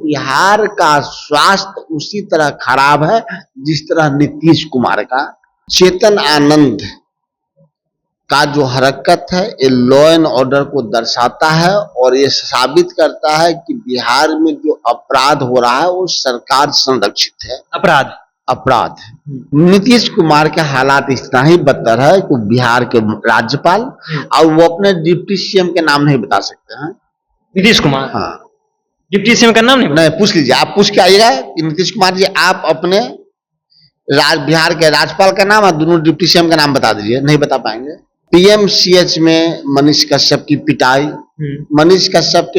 बिहार का स्वास्थ्य उसी तरह खराब है जिस तरह नीतीश कुमार का। चेतन आनंद का जो हरकत है ये लॉ एंड ऑर्डर को दर्शाता है और ये साबित करता है कि बिहार में जो अपराध हो रहा है वो सरकार संरक्षित है। अपराध नीतीश कुमार के हालात इतना ही बदतर है कि बिहार के राज्यपाल और वो अपने डिप्टी सीएम के नाम नहीं बता सकते हैं। नीतीश कुमार? हाँ, डिप्टी सीएम का नाम नहीं पूछ लीजिए, आप पूछ के आइएगा कि नीतीश कुमार जी आप अपने बिहार के राज्यपाल का नाम और दोनों डिप्टी सीएम का नाम बता दीजिए, नहीं बता पाएंगे। पीएमसीएच में मनीष कश्यप की पिटाई, मनीष कश्यप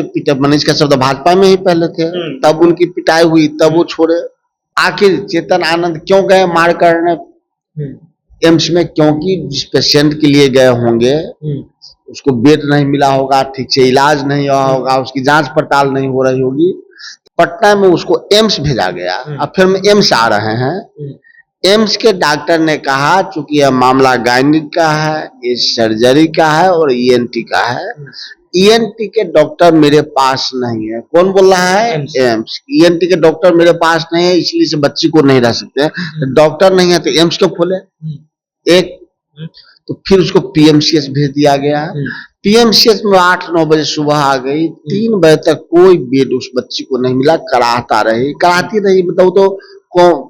तो भाजपा में ही पहले थे, तब उनकी पिटाई हुई, तब वो छोड़े। आखिर चेतन आनंद क्यों गए मार करने एम्स में? क्योंकि जिस पेशेंट के लिए गए होंगे उसको बेड नहीं मिला होगा, ठीक से इलाज नहीं हुआ होगा, उसकी जांच पड़ताल नहीं हो रही होगी, पटना में उसको एम्स भेजा गया। अब फिर हम एम्स आ रहे हैं। एम्स के डॉक्टर ने कहा चूंकि यह मामला गायनिक का है, ये सर्जरी का है और ईएनटी का है, ईएनटी के डॉक्टर मेरे पास नहीं है। कौन बोल रहा है? एम्स। ईएनटी के डॉक्टर मेरे पास नहीं है इसलिए से बच्ची को नहीं रह सकते। डॉक्टर नहीं है तो एम्स क्यों खोले? एक तो फिर उसको पीएमसीएच भेज दिया गया। पीएमसीएच में 8-9 बजे सुबह आ गई, 3 बजे तक कोई बेड उस बच्ची को नहीं मिला। कराती रही मतलब तो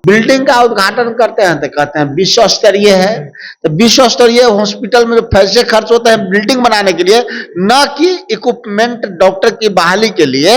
बिल्डिंग का उद्घाटन करते हैं तो कहते हैं विश्व स्तरीय है, तो विश्व स्तरीय हॉस्पिटल में पैसे खर्च होते हैं बिल्डिंग बनाने के लिए, न कि इक्विपमेंट डॉक्टर की बहाली के लिए।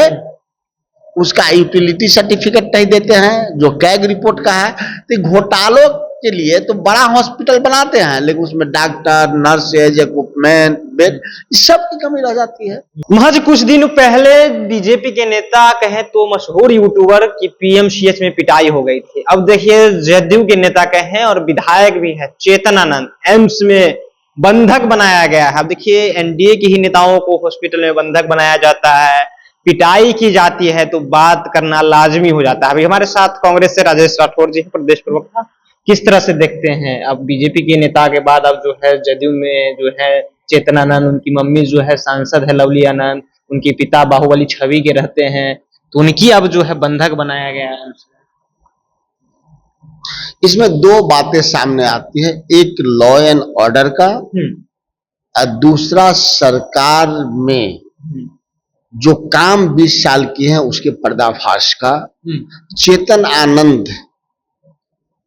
उसका यूटिलिटी सर्टिफिकेट नहीं देते हैं जो कैग रिपोर्ट का है। तो घोटालों के लिए तो बड़ा हॉस्पिटल बनाते हैं लेकिन उसमें डॉक्टर, नर्सेज, इक्विपमेंट, बेड, इस सब की कमी रह जाती है। महज कुछ दिन पहले बीजेपी के नेता कहें तो मशहूर यूट्यूबर की पीएमसीएच में पिटाई हो गई थी। अब देखिए जदयू के नेता कहें और विधायक भी है चेतन आनंद, एम्स में बंधक बनाया गया है। अब देखिए एनडीए के ही नेताओं को हॉस्पिटल में बंधक बनाया जाता है, पिटाई की जाती है तो बात करना लाजमी हो जाता है। अभी हमारे साथ कांग्रेस से राजेश राठौर जी प्रदेश प्रवक्ता, किस तरह से देखते हैं अब बीजेपी के नेता के बाद अब जो है जदयू में जो है चेतन आनंद, उनकी मम्मी जो है सांसद है लवली आनंद, उनके पिता बाहुबली छवि के रहते हैं, तो उनकी अब जो है बंधक बनाया गया है। इसमें 2 बातें सामने आती है, एक लॉ एंड ऑर्डर का और दूसरा सरकार में जो काम 20 साल की है उसके पर्दाफाश का। चेतन आनंद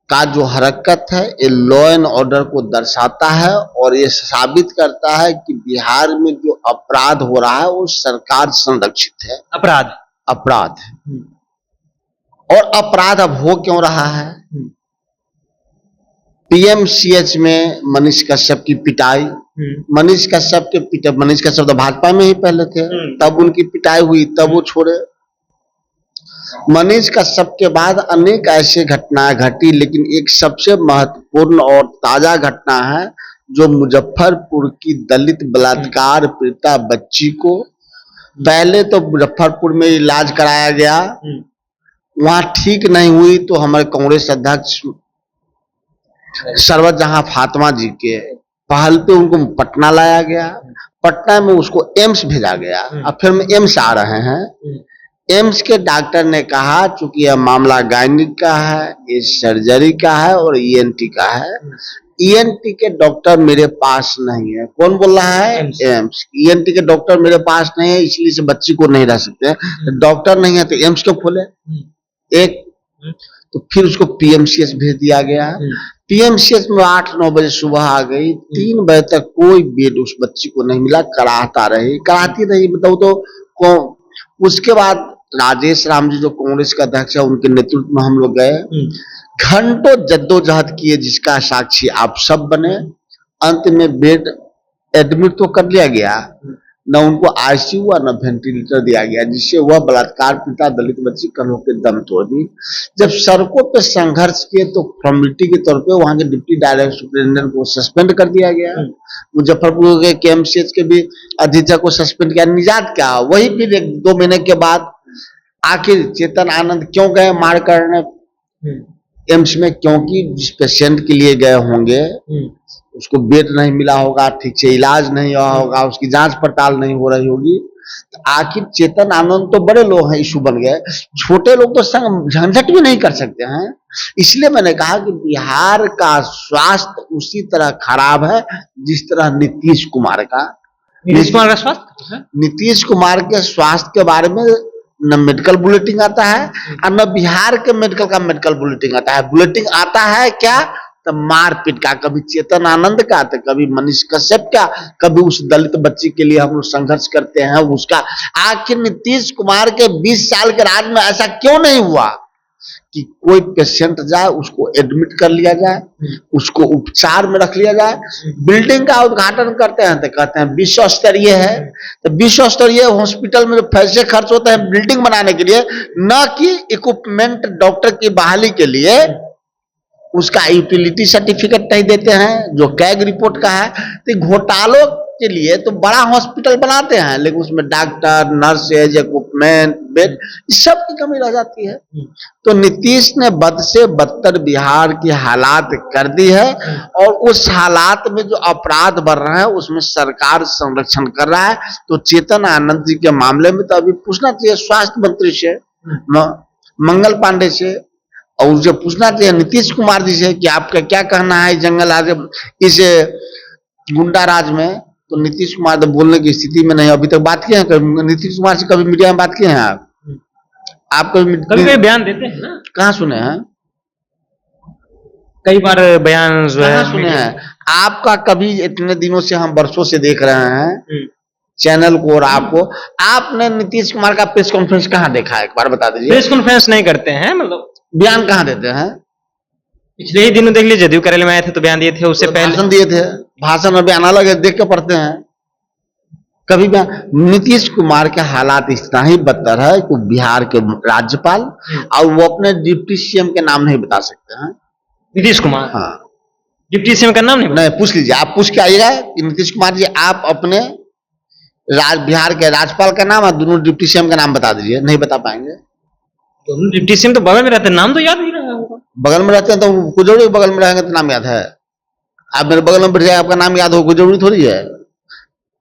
का जो हरकत है ये लॉ एंड ऑर्डर को दर्शाता है और ये साबित करता है कि बिहार में जो अपराध हो रहा है वो सरकार संरक्षित है। अपराध और अपराध अब हो क्यों रहा है? पीएमसीएच में मनीष कश्यप की पिटाई, मनीष कश्यप तो भाजपा में ही पहले थे, तब उनकी पिटाई हुई, तब वो छोड़े। मनीष कश्यप के बाद अनेक ऐसे घटनाएं घटी लेकिन एक सबसे महत्वपूर्ण और ताजा घटना है जो मुजफ्फरपुर की दलित बलात्कार पीड़िता बच्ची को पहले तो मुजफ्फरपुर में इलाज कराया गया, वहां ठीक नहीं हुई तो हमारे कांग्रेस अध्यक्ष सरवत जहां फातिमा जी के पहल पे उनको पटना लाया गया, पटना में उसको एम्स भेजा गया। अब फिर हम एम्स आ रहे हैं। एम्स के डॉक्टर ने कहा चूंकि यह मामला गायनिक का है, ये सर्जरी का है और ईएनटी का है, ईएनटी के डॉक्टर मेरे पास नहीं है। कौन बोल रहा है? एम्स। ईएनटी के डॉक्टर मेरे पास नहीं है इसलिए से बच्ची को नहीं रह सकते। डॉक्टर नहीं है तो एम्स क्यों खोले? एक तो फिर उसको पीएमसीएच भेज दिया गया। पीएमसीएच में 8-9 बजे सुबह आ गई, 3 बजे तक कोई बेड उस बच्ची को नहीं मिला। कराती रही मतलब तो उसके बाद राजेश राम जी जो कांग्रेस का अध्यक्ष है उनके नेतृत्व में हम लोग गए, घंटों जद्दोजहद किए जिसका साक्षी आप सब बने। अंत में बेड एडमिट तो कर लिया गया, न उनको आईसीयू और न वेंटिलेटर दिया गया, जिससे वह बलात्कार पीड़िता दलित बच्ची कल होकर दम तोड़ दी। जब सड़कों पे संघर्ष किए तो फॉर्मेलिटी के तौर पे वहां के डिप्टी डायरेक्टर सुपरिटेंडेंट को सस्पेंड कर दिया गया। मुजफ्फरपुर के केएमसीएच के भी अधीक्षक को सस्पेंड किया। निजात क्या? वही फिर 1-2 महीने के बाद आखिर चेतन आनंद क्यों गए मार करने एम्स में? क्योंकि जिस पेशेंट के लिए गए होंगे उसको बेड नहीं मिला होगा, ठीक से इलाज नहीं हुआ होगा, उसकी जांच पड़ताल नहीं हो रही होगी, आखिर चेतन आनंद तो बड़े लोग हैं, इशू बन गए, छोटे लोग तो संग झंझट भी नहीं कर सकते हैं। इसलिए मैंने कहा कि बिहार का स्वास्थ्य उसी तरह खराब है जिस तरह नीतीश कुमार का। नीतीश कुमार का स्वास्थ्य, नीतीश कुमार के स्वास्थ्य के बारे में न मेडिकल बुलेटिन आता है और न बिहार के मेडिकल बुलेटिन आता है। बुलेटिन आता है क्या, तो मारपीट का, कभी चेतन आनंद का, तो कभी मनीष कश्यप का, कभी उस दलित बच्ची के लिए हम लोग संघर्ष करते हैं उसका। आखिर नीतीश कुमार के 20 साल के राज में ऐसा क्यों नहीं हुआ कि कोई पेशेंट जाए उसको एडमिट कर लिया जाए, उसको उपचार में रख लिया जाए। बिल्डिंग का उद्घाटन करते हैं तो कहते हैं विश्व स्तरीय है, तो विश्व स्तरीय हॉस्पिटल में जो पैसे खर्च होते हैं बिल्डिंग बनाने के लिए, न कि इक्विपमेंट डॉक्टर की बहाली के लिए, उसका यूटिलिटी सर्टिफिकेट नहीं देते हैं जो कैग रिपोर्ट का है। तो घोटालों के लिए तो बड़ा हॉस्पिटल बनाते हैं, लेकिन उसमें डॉक्टर, नर्सेज, इक्विपमेंट, बेड, इस सब की कमी रह जाती है। तो नीतीश ने बद से बदतर बिहार की हालात कर दी है, और उस हालात में जो अपराध बढ़ रहे हैं उसमें सरकार संरक्षण कर रहा है। तो चेतन आनंद जी के मामले में तो अभी पूछना चाहिए स्वास्थ्य मंत्री से, मंगल पांडे से, और जो पूछना चाहिए नीतीश कुमार जी से कि आपका क्या कहना है जंगल राज, इस गुंडा राज में। तो नीतीश कुमार तो बोलने की स्थिति में नहीं। अभी तक बात किए हैं नीतीश कुमार से, कभी मीडिया में बात किए हैं आप कभी बयान देते हैं ना, कहाँ सुने हैं? कई बार बयान जो है सुने हैं आपका? कभी इतने दिनों से हम वर्षों से देख रहे हैं चैनल को और आपको, आपने नीतीश कुमार का प्रेस कॉन्फ्रेंस कहाँ देखा है? एक बार बता दीजिए। प्रेस कॉन्फ्रेंस नहीं करते हैं, मतलब बयान कहाँ देते हैं? पिछले ही दिनों देख लीजिए, जदयू कार्यालय में आए थे तो बयान दिए थे, उससे पहले भाषण दिए थे। भाषण में बयान अलग है, देख के पढ़ते हैं। कभी बयान, नीतीश कुमार के हालात इतना ही बदतर है कि बिहार के राज्यपाल और वो अपने डिप्टी सीएम के नाम नहीं बता सकते हैं। नीतीश कुमार, हाँ, डिप्टी सीएम का नाम नहीं पूछ लीजिए, आप पूछ के आइएगा कि नीतीश कुमार जी आप अपने बिहार के राज्यपाल का नाम और दोनों डिप्टी सीएम का नाम बता दीजिए, नहीं बता पाएंगे। दोनों डिप्टी सीएम तो बगल में रहते हैं, नाम तो याद नहीं रहा होगा। बगल में रहते हैं तो कुछ जरूरी बगल में रहेंगे तो नाम याद है? आप मेरे बगल में बैठ जाए आपका नाम याद हो, कोई जरूरी थोड़ी है।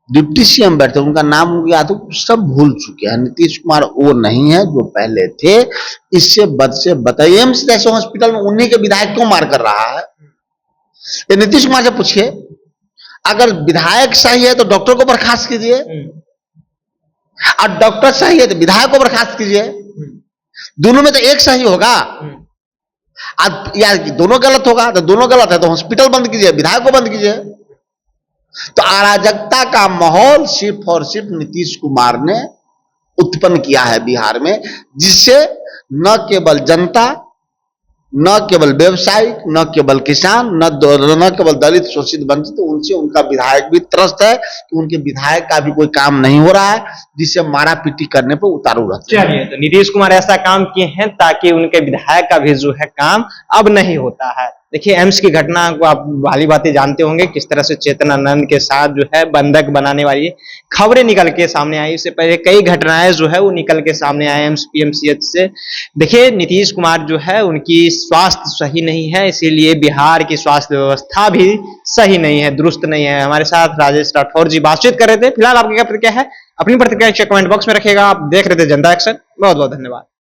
डिप्टी सीएम बैठते हैं उनका नाम उनको याद हो, सब भूल चुके हैं। नीतीश कुमार वो नहीं है जो पहले थे। इससे बद से बताइए, एम्स जैसे हॉस्पिटल में उन्हीं के विधायक क्यों मार कर रहा है? ये नीतीश कुमार से पूछिए। अगर विधायक सही है तो डॉक्टर को बर्खास्त कीजिए, और डॉक्टर सही है तो विधायक को बर्खास्त कीजिए। दोनों में तो एक सही होगा, या दोनों गलत होगा। तो दोनों गलत है तो हॉस्पिटल बंद कीजिए, विधायक को बंद कीजिए। तो अराजकता का माहौल सिर्फ और सिर्फ नीतीश कुमार ने उत्पन्न किया है बिहार में, जिससे न केवल जनता, न केवल व्यवसायिक, न केवल किसान, न केवल दलित, शोषित, वंचित, उनसे उनका विधायक भी त्रस्त है कि उनके विधायक का भी कोई काम नहीं हो रहा है, जिससे मारा पीटी करने पर उतारू रहते हैं। चलिए, तो नीतीश कुमार ऐसा काम किए हैं ताकि उनके विधायक का भी जो है काम अब नहीं होता है। देखिए, एम्स की घटना को आप वाली बातें जानते होंगे, किस तरह से चेतन आनंद के साथ जो है बंधक बनाने वाली खबरें निकल के सामने आई। इससे पहले कई घटनाएं जो है वो निकल के सामने आए एम्स पीएमसीएच से। देखिए, नीतीश कुमार जो है उनकी स्वास्थ्य सही नहीं है, इसीलिए बिहार की स्वास्थ्य व्यवस्था भी सही नहीं है, दुरुस्त नहीं है। हमारे साथ राजेश राठौर जी बातचीत कर रहे थे। फिलहाल आपकी क्या प्रतिक्रिया है? अपनी प्रतिक्रिया कमेंट बॉक्स में रखिएगा। आप देख रहे थे जनता एक्शन। बहुत बहुत धन्यवाद।